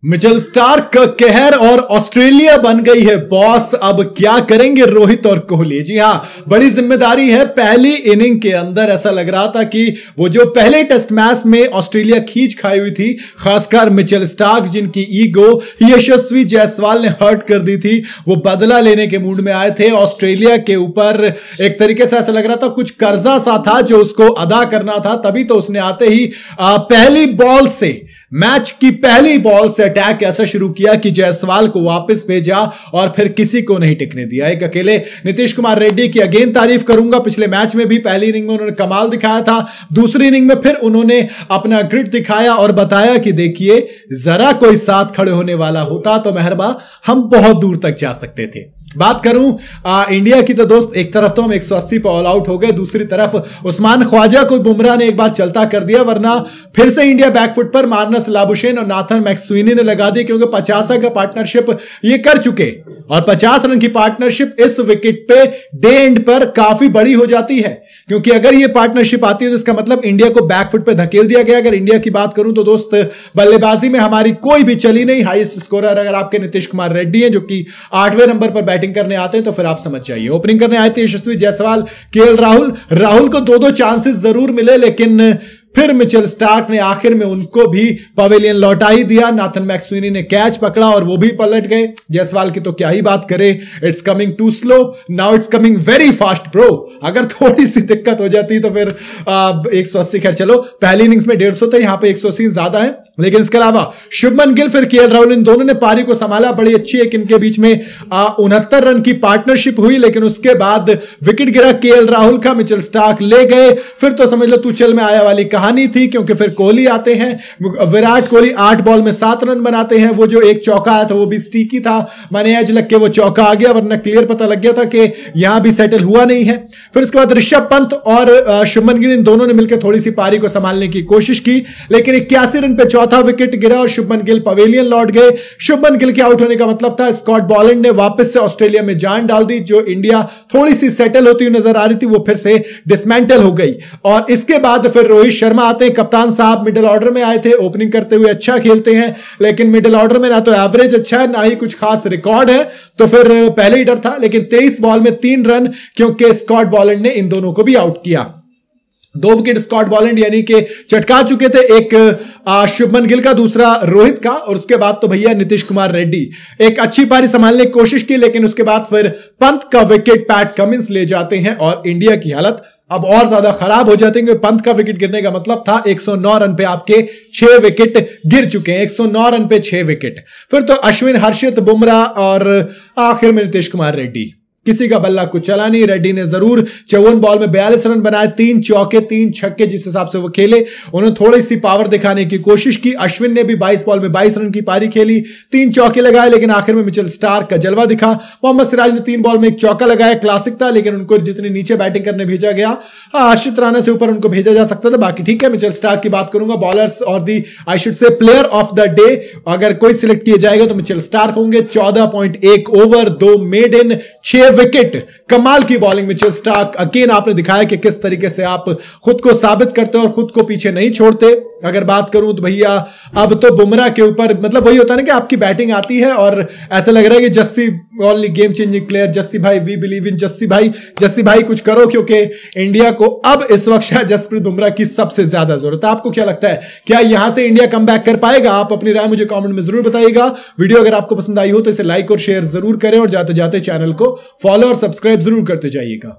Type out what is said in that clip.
Mitchell Starc का कहर और ऑस्ट्रेलिया बन गई है बॉस। अब क्या करेंगे रोहित और कोहली? जी हां, बड़ी जिम्मेदारी है। पहली इनिंग के अंदर ऐसा लग रहा था कि वो जो पहले टेस्ट मैच में ऑस्ट्रेलिया खींच खाई हुई थी, खासकर मिचेल स्टार्क जिनकी ईगो यशस्वी जायसवाल ने हर्ट कर दी थी, वो बदला लेने के मूड में आए थे। ऑस्ट्रेलिया के ऊपर एक तरीके से ऐसा लग रहा था कुछ कर्जा सा था जो उसको अदा करना था, तभी तो उसने आते ही पहली बॉल से, मैच की पहली बॉल से अटैक ऐसा शुरू किया कि जायसवाल को वापस भेजा और फिर किसी को नहीं टिकने दिया। एक अकेले नीतीश कुमार रेड्डी की अगेन तारीफ करूंगा। पिछले मैच में भी पहली इनिंग में उन्होंने कमाल दिखाया था, दूसरी इनिंग में फिर उन्होंने अपना ग्रिट दिखाया और बताया कि देखिए, जरा कोई साथ खड़े होने वाला होता तो मेहरबा हम बहुत दूर तक जा सकते थे। बात करूं इंडिया की तो दोस्त, एक तरफ तो हम 180 पर ऑल आउट हो गए, दूसरी तरफ उस्मान ख्वाजा को बुमराह ने एक बार चलता कर दिया, वरना फिर से इंडिया बैकफुट पर मार्नस लाबुशेन और नाथन मैक्सुइनी ने लगा दी, क्योंकि 50 का पार्टनरशिप ये कर चुके और 50 रन की पार्टनरशिप इस विकेट पे डे एंड पर काफी बड़ी हो जाती है, क्योंकि अगर ये पार्टनरशिप आती है तो इसका मतलब इंडिया को बैकफुट पे धकेल दिया गया। अगर इंडिया की बात करूं तो दोस्त, बल्लेबाजी में हमारी कोई भी चली नहीं। हाईएस्ट स्कोरर अगर आपके नीतीश कुमार रेड्डी हैं, जो कि 8वें नंबर पर बैटिंग करने आते हैं, तो फिर आप समझ जाइए। ओपनिंग करने आए थे यशस्वी जायसवाल, केएल राहुल को दो चांसेस जरूर मिले, लेकिन फिर मिचेल स्टार्क ने आखिर में उनको भी पवेलियन लौटा ही दिया। नाथन मैक्सुइनी ने कैच पकड़ा और वो भी पलट गए। जायसवाल की तो क्या ही बात करें, it's coming too slow, now it's coming very fast bro. अगर थोड़ी सी दिक्कत हो जाती तो फिर 180, खैर चलो, पहली इनिंग्स में 150 थे, यहां पे 180 ज्यादा है। लेकिन इसके अलावा शुभमन गिल फिर केएल राहुल, इन दोनों ने पारी को संभाला। बड़ी अच्छी एक इनके बीच में 69 रन की पार्टनरशिप हुई, लेकिन उसके बाद विकेट गिरा केएल राहुल का, मिचेल स्टार्क ले गए। फिर तो समझ लो तू चल में आया वाली कहानी थी, क्योंकि फिर कोहली आते हैं। विराट कोहली 8 बॉल में 7 रन बनाते हैं। वो जो एक चौका आया था वो भी स्टीकी था, मैंने एज लग के वो चौका आ गया, वरना क्लियर पता लग गया था कि यहां भी सेटल हुआ नहीं है। फिर उसके बाद ऋषभ पंत और शुभमन गिल, इन दोनों ने मिलकर थोड़ी सी पारी को संभालने की कोशिश की, लेकिन 81 रन पे चौथा विकेट गिरा और शुभमन गिल पवेलियन लौट गए। शुभमन गिल के आउट होने का मतलब था स्कॉट बॉलैंड ने वापस से ऑस्ट्रेलिया में जान डाल दी। जो इंडिया थोड़ी सी सेटल होती हुई नजर आ रही थी, वो फिर से डिसमेंटल हो गई। और इसके बाद फिर रोहित शर्मा आते हैं। कप्तान साहब मिडिल ऑर्डर में आए थे, ओपनिंग करते हुए अच्छा खेलते हैं, लेकिन मिडिल ऑर्डर में ना तो एवरेज अच्छा है, ना ही कुछ खास रिकॉर्ड है, तो फिर पहले ही डर था। लेकिन 23 बॉल में 3 रन, क्योंकि स्कॉट बॉलैंड ने इन दोनों को भी आउट किया। 2 विकेट स्कॉट बॉलैंड यानी कि चटका चुके थे, एक शुभमन गिल का, दूसरा रोहित का, और उसके बाद तो भैया नीतीश कुमार रेड्डी एक अच्छी पारी संभालने की कोशिश की, लेकिन उसके बाद फिर पंत का विकेट पैट कमिंस ले जाते हैं और इंडिया की हालत अब और ज्यादा खराब हो जाती है। पंत का विकेट गिरने का मतलब था 109 रन पे आपके 6 विकेट गिर चुके हैं। 109 रन पे 6 विकेट। फिर तो अश्विन, हर्षित, बुमराह और आखिर में नीतीश कुमार रेड्डी, किसी का बल्ला कुछ चला नहीं। रेड्डी ने जरूर 54 बॉल में 42 रन बनाए, 3 चौके 3 छक्के, जिस हिसाब से वो खेले उन्होंने थोड़ी सी पावर दिखाने की कोशिश की। अश्विन ने भी 22 बॉल में 22 रन की पारी खेली, 3 चौके लगाए, लेकिन आखिर में मिचेल स्टार्क का जलवा दिखा। मोहम्मद सिराज ने 3 बॉल में 1 चौका लगाया, क्लासिक था, लेकिन उनको जितनी नीचे बैटिंग करने भेजा गया, हर्षित राणा से ऊपर उनको भेजा जा सकता था, बाकी ठीक है। मिचेल स्टार्क की बात करूंगा, बॉलर्स और the I should say player of the day अगर कोई सिलेक्ट किए जाएगा तो मिचेल स्टार्क होंगे। 14.1 ओवर, 2 मेड इन, 6 विकेट, कमाल की बॉलिंग मिचेल स्टार्क। अगेन आपने दिखाया कि किस तरीके से आप खुद को साबित करते हो और खुद को पीछे नहीं छोड़ते। अगर बात करूं तो भैया अब तो बुमराह के ऊपर, मतलब वही होता है ना कि आपकी बैटिंग आती है और ऐसा लग रहा है कि Jassi only game changing player, Jassi भाई, वी बिलीव इन जस्सी भाई कुछ करो, क्योंकि इंडिया को अब इस वक्त जसप्रीत बुमराह की सबसे ज्यादा जरूरत है। आपको क्या लगता है, क्या यहां से इंडिया कम बैक कर पाएगा? आप अपनी राय मुझे कमेंट में जरूर बताइएगा। वीडियो अगर आपको पसंद आई हो तो इसे लाइक और शेयर जरूर करें और जाते जाते चैनल को फॉलो और सब्सक्राइब जरूर करते जाइएगा।